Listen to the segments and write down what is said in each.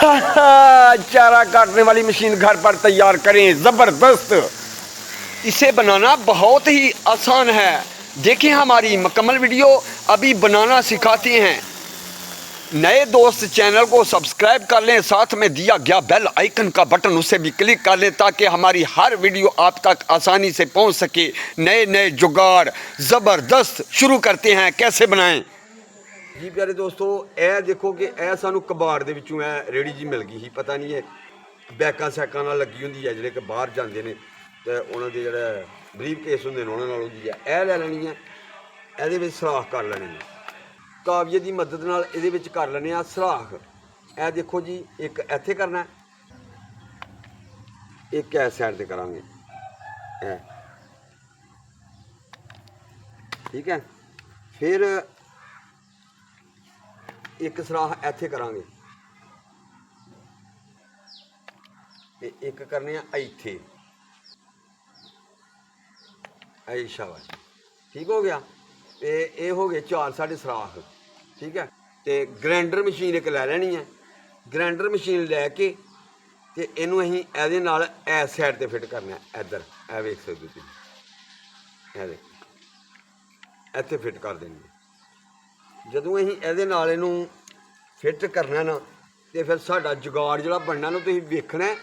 चारा काटने वाली मशीन घर पर तैयार करें, ज़बरदस्त। इसे बनाना बहुत ही आसान है। देखें हमारी मुकम्मल वीडियो, अभी बनाना सिखाते हैं। नए दोस्त चैनल को सब्सक्राइब कर लें, साथ में दिया गया बेल आइकन का बटन उसे भी क्लिक कर लें ताकि हमारी हर वीडियो आप तक आसानी से पहुंच सके। नए नए जुगाड़ ज़बरदस्त शुरू करते हैं, कैसे बनाएं जी प्यारे दोस्तों। यह देखो कि यह सानू कबाड़ दे विचों रेहड़ी जी मिल गई ही, पता नहीं है बैकां सैकां नाल लगी हुंदी है, जिहड़े कि बाहर जांदे ने ते उन्हां दे जिहड़े ब्रीफ केस हुंदे ने उन्हां नाल हुंदी है। यह लै लैनी है, इहदे विच सराख कर लैने ने, काविये की मदद नाल इहदे विच कर लैने आ सराख। यह देखो जी, एक इत्थे करना, एक इस साइड ते करांगे, ठीक है। फिर एक सराख इत्थे करांगे ते एक करने आ इत्थे। आई शाबाश, ठीक हो गया। ते ये हो गए 4 साढ़े सराख, ठीक है। तो ग्राइंडर मशीन एक लै लैनी है। ग्राइंडर मशीन लैके ते इनू असीं इहदे नाल इस साइड ते फिट करना है। इधर ए वेख सकदे हो तुसीं, इत्थे फिट कर देनी। जदों असीं इहदे नाल इनू फिट करना ना, तो फिर साडा जुगाड़ जिहड़ा बनना ना, तुसीं वेखना है।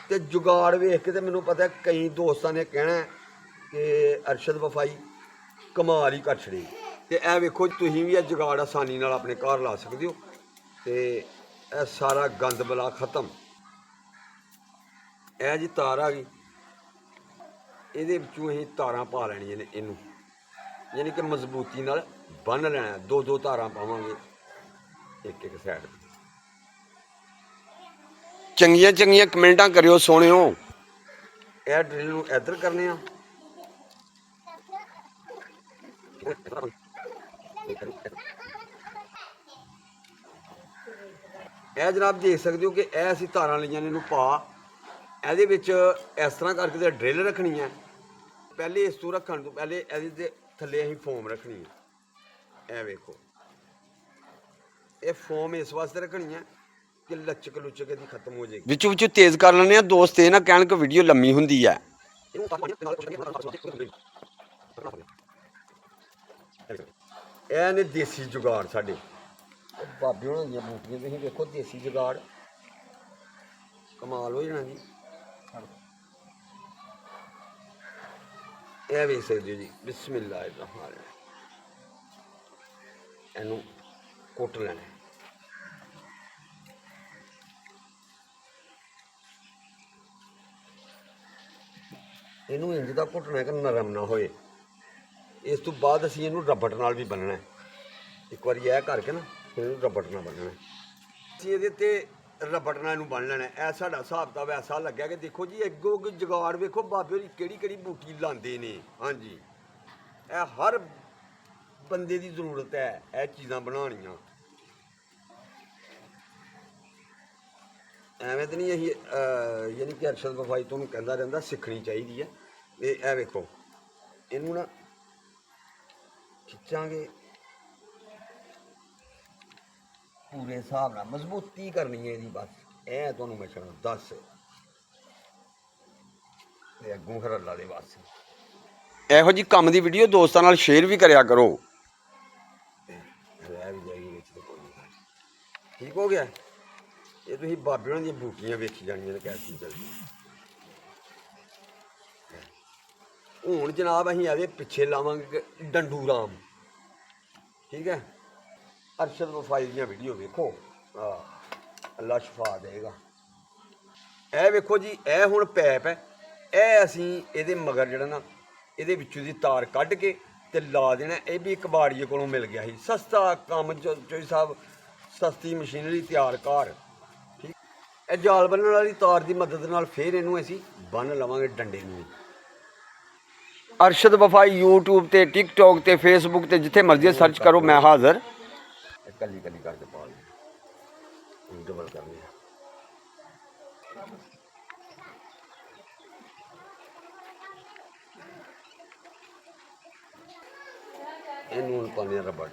तो जुगाड़ वेख के तो मैनूं पता है कई दोस्तां ने कहना है कि अरशद वफाई कमाल ही कर छड़ी। तो यह वेखो तुसीं भी जुगाड़ आसानी नाल अपने घर ला सकते हो। तो यह सारा गंद बला खत्म। यह जी तार आ गई, ये असीं तारां पा लैनियां ने इनू, यानी कि मजबूती नाल बन लेना। 2-2 तारां पावांगे एक एक साइड। चंगियां चंगियां कमेंटां करियो सोहणिओ। यह ड्रिल नूं इधर करने आ, यह जनाब देख सकते हो कि यह असीं तारां लईआं ने, इनू पा ਇਹਦੇ ਵਿੱਚ इस तरह करके ਤੇ ड्रिल रखनी है। पहले इस तू रखने तो पहले ਇਹਦੇ थले असीं फोम रखनी है। ਇਹ ਵੇਖੋ, ਇਹ फोम इस वास्ते रखनी है कि लचक लुचक ਇਹਦੀ खत्म हो जाएगी। ਵਿੱਚੋਂ ਵਿੱਚੋਂ तेज़ कर ਲੈਂਦੇ ਆ दोस्त, ਇਹ ਨਾ ਕਹਿਣ ਕਿ ਵੀਡੀਓ ਲੰਮੀ ਹੁੰਦੀ ਹੈ। ਇਹ ਨੇ ਦੇਸੀ जुगाड़ साडे बाबे होणां ਦੀਆਂ बूटियां। तुसीं वेखो देसी जुगाड़ कमाल हो जाना जी। यह वेख सकते हो जी, बिस्मिल्लाह रहमान रहीम। इनू कुट लेना, इनू इंज दा कुटना है कि नरम ना होए। इस तो बाद असीं इनू रबड़ नाल भी बनना है। एक बार यह करके ना फिर इनू रबड़ नाल बनना है। असीं इहदे ते रबड़ नाल इनू बन लेना है। ऐ साडा हिसाब किताब ऐसा लग्या कि देखो जी अग्गों अग्गों जुगाड़ वेखो बाबे होरी केड़ी केड़ी बूटी लांदे ने। हाँ जी, यह हर बंदे की जरूरत है यह चीज़ां बनानियां। एवें तो नहीं असीं यानी कि अरशद वफाई तुहानूं कहंदा रहिंदा, सीखनी चाहिदी है। ते यह वेखो इनू ना खिच्चांगे पूरे हिसाब नाल, मजबूती करनी है इहदी बस। ऐ तुहानूं मैं छड़ा दस ते अग्गों फिर अल्लाह दे बस। ਇਹੋ जी काम की वीडियो दोस्तों नाल शेयर भी करिया करो। ठीक हो गया। ये तुसीं बाबे होणां दियां बूटियां वेखी जानियां ने कैसी चलदी। हुण जनाब असीं इहदे पिच्छे लावांगे डंडू राम, ठीक है। अरशद वफाई दियां वीडियो वेखो, अल्लाह शफा देगा। यह वेखो जी, यह हुण पैप है। यह असीं इहदे मगर जिहड़ा ना ਇਹਦੇ ਵਿੱਚੋਂ ਦੀ ਤਾਰ ਕੱਢ ਕੇ ਤੇ ਲਾ ਦੇਣਾ। ਇਹ ਵੀ ਕਬਾੜੀਏ ਕੋਲੋਂ ਮਿਲ ਗਿਆ ਸੀ, ਸਸਤਾ ਕੰਮ ਚੋਈ ਸਾਹਿਬ, ਸਸਤੀ ਮਸ਼ੀਨਰੀ ਤਿਆਰ ਕਰ, ਠੀਕ। ਇਹ ਜਾਲ ਬੰਨਣ ਵਾਲੀ ਤਾਰ ਦੀ ਮਦਦ ਨਾਲ ਫਿਰ ਇਹਨੂੰ ਅਸੀਂ ਬੰਨ ਲਵਾਂਗੇ ਡੰਡੇ ਨੂੰ। ਅਰਸ਼ਦ ਵਫਾਈ YouTube ਤੇ TikTok ਤੇ Facebook ਤੇ ਜਿੱਥੇ ਮਰਜ਼ੀ ਸਰਚ ਕਰੋ, ਮੈਂ ਹਾਜ਼ਰ। ਕੱਲੀ ਕੱਲੀ ਕਰਕੇ ਪਾ ਲਈ, ਡਬਲ ਕਰਨੀ ਹੈ। ਇਹਨੂੰ ਪਾਉਂਦੇ ਹਾਂ ਰਬੜ।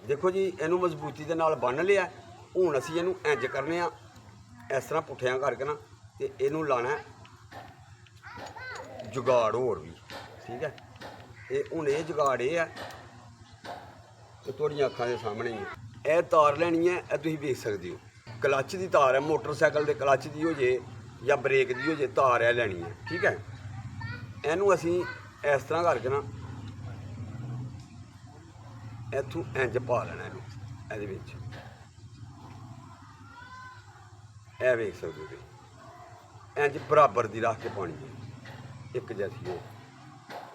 देखो जी इनू मजबूती के नाल बन लिया। हुण असीं इनू इंज करने आ, इस तरह पुट्ठियां करके ना ते इनू लाना जुगाड़ होर भी, ठीक है। ये हुण ये जुगाड़ ये है तो तुहाड़ियां अक्खां दे सामने ही है। यह तार लैनी है, यह तुसीं देख सकते हो क्लच की तार है, मोटरसाइकिल के क्लच की हो जे या ब्रेक की हो जे तार है लैनी है, ठीक है। इनू असीं इस तरह करके ना इत्थों इंज पा लेना इनू इहदे विच, यह वेख सकते हो तुसीं इंज बराबर दी रख के पानी है एक जैसी हो।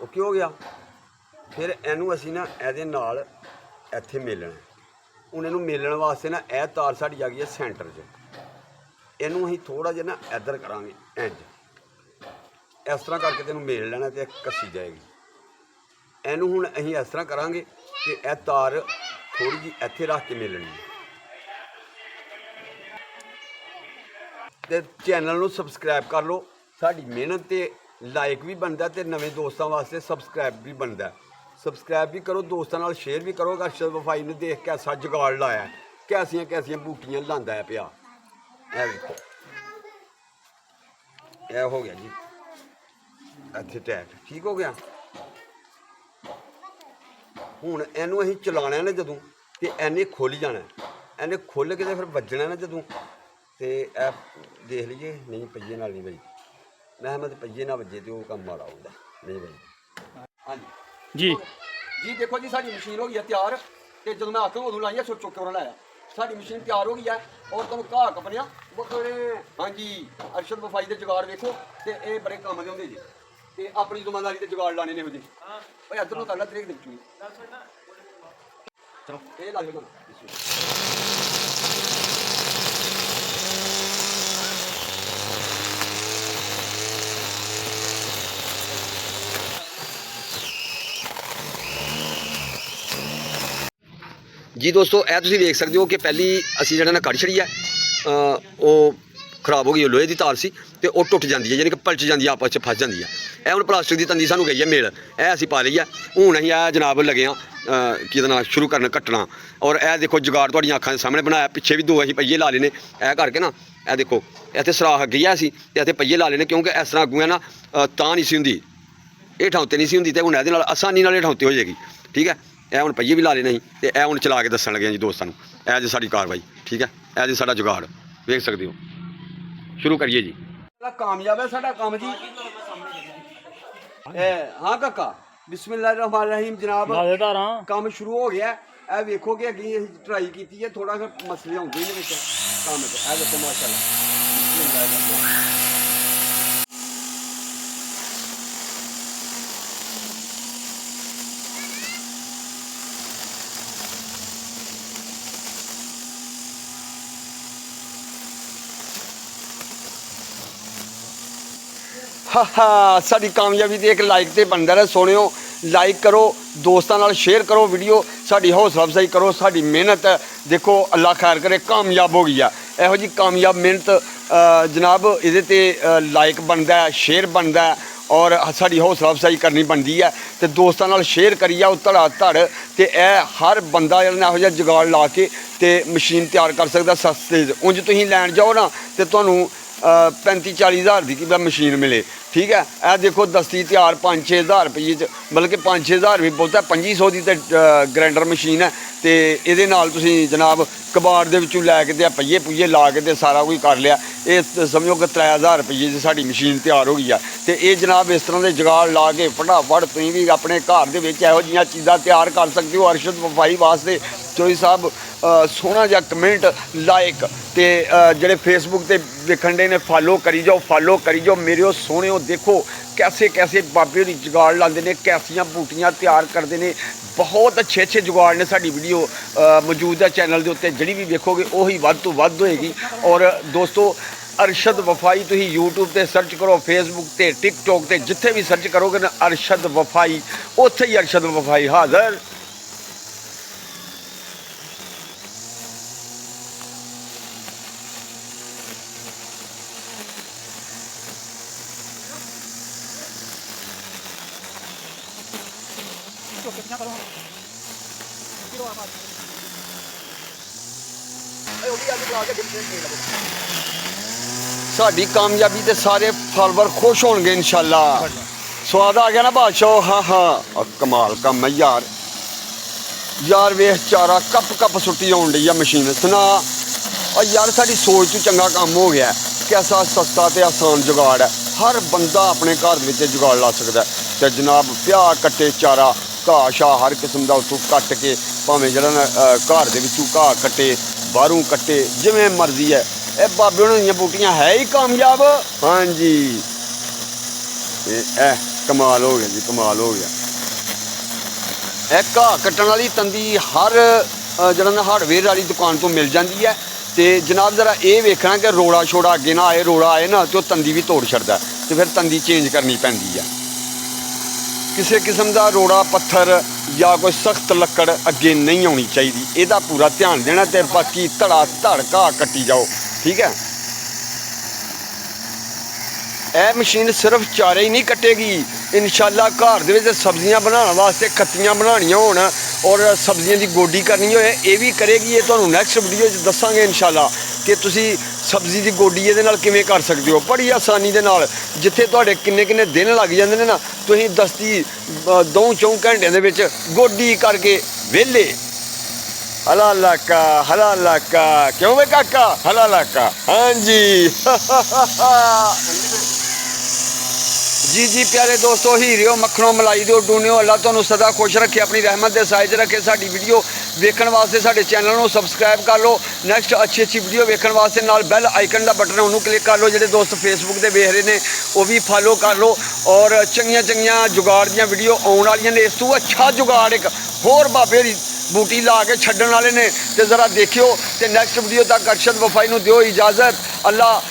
ओके हो गया। फिर इनू असीं ना इहदे नाल इत्थे मेलना। हुण इनू मेलण वास्ते ना यह तार साडी आ गई है सेंटर च, इनू असीं थोड़ा जिहा ना इधर करांगे इंज, इस तरह करके तेनू मेल लेना ते कसी जाएगी। इनू हुण असीं इस तरह करांगे कि यह तार थोड़ी जी इत्थे रख के मेलनी ते चैनल नू सबसक्राइब कर लो। साडी मेहनत ते लाइक भी बनता ते नवें दोस्तों वास्ते सबसक्राइब भी बनता। सबसक्राइब भी करो, दोस्तों नाल शेयर भी करो। अरशद वफाई ने देख कैसा जुगाड़ लाया, कैसियां कैसियां बूटियां लांदा है पिया। यह देखो यह हो गया जी इत्थे टैट, ठीक हो गया। हुण इनू असीं चलाना है ना जदों ते इन्ने खुल जाना, इन्ने खुल के फिर वजना ना जदों ते देख लीजिए नहीं पहिए नाल नहीं बजदी। मैं मत पहिए ना वजे तो काम माड़ा होंदा नहीं बजदी। हाँ जी जी देखो जी साडी मशीन हो गई है तैयार ते जदों मैं आखूँ उदों लाइए चुक के लाया। साडी मशीन तैयार हो गई है और तुहानूं घाह कपड़ियां बखरे। हाँ जी अरशद वफाई दे जुगाड़ देखो ते ये बड़े काम दे होंदे जी ते अपनी दुकानदारी ते जुगाड़ लाने ने हो जी। ओए इधर नूं कर लै तरीक देख चुनी चलो ये ला दो। जी दोस्तों यह तुसीं देख सकते हो कि पहली असीं जिहड़ा ना कढ़ छड़ी है वो खराब हो गई, लोहे की तार सी ते वो टुट जाती है, यानी कि पलच जाती है, आपस में फस जाती है। यह हुण प्लास्टिक की तंदी सानूं गई है मेल, यह असीं पा ली है। हुण असीं यह जनाब लगे हाँ कि ना शुरू करना कट्टना। और यह देखो जुगाड़ तुहाड़ियां अक्खां दे सामने बनाया, पिछे भी दो असीं पहिए ला लेने यह करके ना। यह देखो इत्थे सराख अग्गे है असीं ते इत्थे पहिए ला लेने, क्योंकि इस तरह अग्गों है ना तां नहीं सी हुंदी, हेठां उत्ते नहीं सी हुंदी ते हुण इहदे नाल आसानी नाल हेठां उत्ते हो जाएगी, ठीक है। यह हुण पहिए भी ला लेने ते यह हुण चला के दस्सण लगे जी दोस्तां नूं। यह जी साडी कार्रवाई, ठीक है। यह जी साडा जुगाड़ देख सकते हो। शुरू करिए जी। कामयाब है साडा काम जी। हाँ काका बिस्मिल्लाहिर्रहमानिर्रहीम जनाब काम शुरू हो गया। यह वेखो कि अगे ट्राई की है, थोड़ा सा मसले आउंदे ने विच काम च। यह देखो माशाअल्लाह बिस्मिल्लाहिर्रहमानिर्रहीम। हाँ हाँ साडी कामयाबी ते एक लाइक ते बनदा रहे सोहणियो। लाइक करो, दोस्तां नाल शेयर करो वीडियो, साडी हौसला अफजाई करो। साडी मेहनत देखो अल्लाह खैर करे कामयाब हो गई है। इहो जी कामयाब मेहनत जनाब इहदे ते लाइक बनदा है, शेयर बनदा है और साडी हौसला अफजाई करनी बनदी है। ते दोस्तां नाल शेयर करिए ओह धड़ा धड़ ते हर बंदा जेह्ड़ा इहो जिहा जुगाड़ ला के ते मशीन तैयार कर सकदा सस्ते च। उंज तुसीं लैण जाओ ना ते तुहानूं 35-40 हज़ार की मशीन मिले, ठीक है। यह देखो दस्ती तैयार 5-6 हज़ार रुपये च, बल्कि 5-6 हज़ार भी बहुत है। 2500 की तो ग्राइंडर मशीन है तो ये जनाब कबाड़ के विचों लैके ते पहिए पुइए ला के ते सारा कुछ कर लिया। ये समझो कि 3000 रुपये च साडी मशीन तैयार हो गई है। तो ये जनाब इस तरह के जुगाड़ ला के फटाफट तुसीं भी अपने घर दे विच इहो जिहियां चीज़ां तैयार कर सकते हो अरशद वफाई वास्ते। चोई साहब सोहना जिहा कमेंट लाइक ते जेह्ड़े फेसबुक ते वेखण दे ने फॉलो करी जाओ मेरे सोहणेओ। देखो कैसे कैसे बाबे होरी जुगाड़ लांदे ने, कैसियां बूटियां तैयार करते हैं। बहुत अच्छे अच्छे जुगाड़ ने। साडी वीडियो मौजूद है चैनल के उत्ते, जिहड़ी भी वेखोगे उही वध तो वध होएगी। और दोस्तों अरशद वफाई तुसीं यूट्यूब ते सर्च करो, फेसबुक ते टिकटॉक ते जिथे भी सर्च करोगे ना अरशद वफाई, उत्थे ही अरशद वफाई हाज़र। कितना करो ਸਾਡੀ ਕਾਮਯਾਬੀ ਤੇ ਸਾਰੇ ਫਾਲੋਅਰ ਖੁਸ਼ ਹੋਣਗੇ ਇਨਸ਼ਾਅੱਲਾ। ਸਵਾਦ ਆ ਗਿਆ ਨਾ ਬਾਦਸ਼ਾਹ? ਹਾਂ ਹਾਂ, ਕਮਾਲ ਕੰਮ ਹੈ ਯਾਰ। ਯਾਰ ਵੇਖ ਚਾਰਾ ਕੱਪ ਕੱਪ ਸੁੱਟੀ ਆਉਣ ਡਈ ਆ ਮਸ਼ੀਨ। ਸੁਣਾ ਔਰ ਯਾਰ ਸਾਡੀ ਸੋਚ ਤੋਂ ਚੰਗਾ ਕੰਮ ਹੋ ਗਿਆ। ਕੈਸਾ ਸਸਤਾ ਤੇ ਆਸਾਨ ਜੁਗਾੜ ਹੈ। ਹਰ ਬੰਦਾ ਆਪਣੇ ਘਰ ਦੇ ਵਿੱਚ ਜੁਗਾੜ ਲਾ ਸਕਦਾ। ਤੇ ਜਨਾਬ ਪਿਆ ਕੱਟੇ ਚਾਰਾ, ਘਾਹ ਸ਼ਾਹ ਹਰ ਕਿਸਮ ਦਾ ਉੱਥੋਂ ਕੱਟ ਕੇ, ਭਾਵੇਂ ਜਿਹੜਾ ਨਾ ਘਰ ਦੇ ਵਿੱਚੋਂ ਘਾਹ ਕੱਟੇ, ਬਾਹਰੋਂ ਕੱਟੇ, ਜਿਵੇਂ ਮਰਜ਼ੀ ਹੈ। ਇਹ ਬਾਬੇ ਉਹਨਾਂ ਦੀਆਂ ਬੂਟੀਆਂ ਹੈ ਹੀ ਕਾਮਯਾਬ। ਹਾਂਜੀ ਇਹ ਕਮਾਲ ਹੋ ਗਿਆ ਜੀ, ਕਮਾਲ ਹੋ ਗਿਆ। ਇਹ ਘਾਹ ਕੱਟਣ ਵਾਲੀ ਤੰਦੀ ਹਰ ਜਿਹੜਾ ਨਾ ਹਾਰਡਵੇਅਰ ਵਾਲੀ ਦੁਕਾਨ ਤੋਂ ਮਿਲ ਜਾਂਦੀ ਹੈ। ਤੇ ਜਨਾਬ ਜ਼ਰਾ ਇਹ ਵੇਖਣਾ ਕਿ ਰੋੜਾ ਛੋੜਾ ਅੱਗੇ ਨਾ ਆਏ। ਰੋੜਾ ਆਏ ਨਾ ਤੇ ਉਹ ਤੰਦੀ ਵੀ ਤੋੜ ਛੱਡਦਾ, ਤੇ ਫਿਰ ਤੰਦੀ ਚੇਂਜ ਕਰਨੀ ਪੈਂਦੀ ਹੈ। ਕਿਸੇ ਕਿਸਮ ਦਾ ਰੋੜਾ ਪੱਥਰ ਜਾਂ ਕੋਈ ਸਖਤ ਲੱਕੜ ਅੱਗੇ ਨਹੀਂ ਆਉਣੀ ਚਾਹੀਦੀ। ਇਹਦਾ ਪੂਰਾ ਧਿਆਨ ਦੇਣਾ। ਤੇ ਬਾਕੀ ਧੜਾ ਧੜ ਘਾਹ ਕੱਟੀ ਜਾਓ, ਠੀਕ ਹੈ। ਇਹ ਮਸ਼ੀਨ ਸਿਰਫ ਚਾਰੇ ਹੀ ਨਹੀਂ ਕੱਟੇਗੀ ਇਨਸ਼ਾਅੱਲਾ। ਘਰ ਦੇ ਵਿੱਚ ਸਬਜ਼ੀਆਂ ਬਣਾਉਣ ਵਾਸਤੇ ਖੱਤੀਆਂ ਬਣਾਉਣੀਆਂ ਹੋਣ ਔਰ ਸਬਜ਼ੀਆਂ ਦੀ ਗੋਡੀ ਕਰਨੀ ਹੋਏ, ਇਹ ਵੀ ਕਰੇਗੀ। ਇਹ ਤੁਹਾਨੂੰ ਨੈਕਸਟ ਵੀਡੀਓ 'ਚ ਦੱਸਾਂਗੇ ਇਨਸ਼ਾਅੱਲਾ ਕਿ ਤੁਸੀਂ ਸਬਜ਼ੀ ਦੀ ਗੋਡੀ ਇਹਦੇ ਨਾਲ ਕਿਵੇਂ ਕਰ ਸਕਦੇ ਹੋ ਬੜੀ ਆਸਾਨੀ ਦੇ ਨਾਲ। ਜਿੱਥੇ ਤੁਹਾਡੇ ਕਿੰਨੇ ਕਿੰਨੇ ਦਿਨ ਲੱਗ ਜਾਂਦੇ ਨੇ ਨਾ, ਤੁਸੀਂ ਦਸਤੀ 2-4 ਘੰਟਿਆਂ ਦੇ ਵਿੱਚ ਗੋਡੀ ਕਰਕੇ ਵਿਹਲੇ। ਹਲਾ ਲਾਕਾ, ਹਲਾ ਲਾਕਾ, ਕਿਉਂ ਵੇ ਕਾਕਾ? ਹਲਾ ਲਾਕਾ। ਹਾਂਜੀ जी जी प्यारे दोस्तों, हीरियो मक्खनों मलाई दो डूनियो, अल्लाह तुहानू सदा खुश रखे, अपनी रहमत दे साए च रखे। साडी वीडियो वेखण वास्ते साडे चैनल नू सबसक्राइब कर लो। नैक्सट अच्छी अच्छी वीडियो वेखण वास्ते नाल बैल आइकन का बटन उन्होंने क्लिक कर लो। जिहड़े दोस्त फेसबुक ते वेख रहे हैं वो भी फॉलो कर लो। और चंगियां चंगियां जुगाड़ दियां वीडियो आउण वालियां ने। इस तों अच्छा जुगाड़ एक होर बाबे दी बूटी ला के छड्डण वाले ने। ते जरा देखियो। ते नैक्सट वीडियो तक अरशद वफाई नू दिओ इजाजत। अल्लाह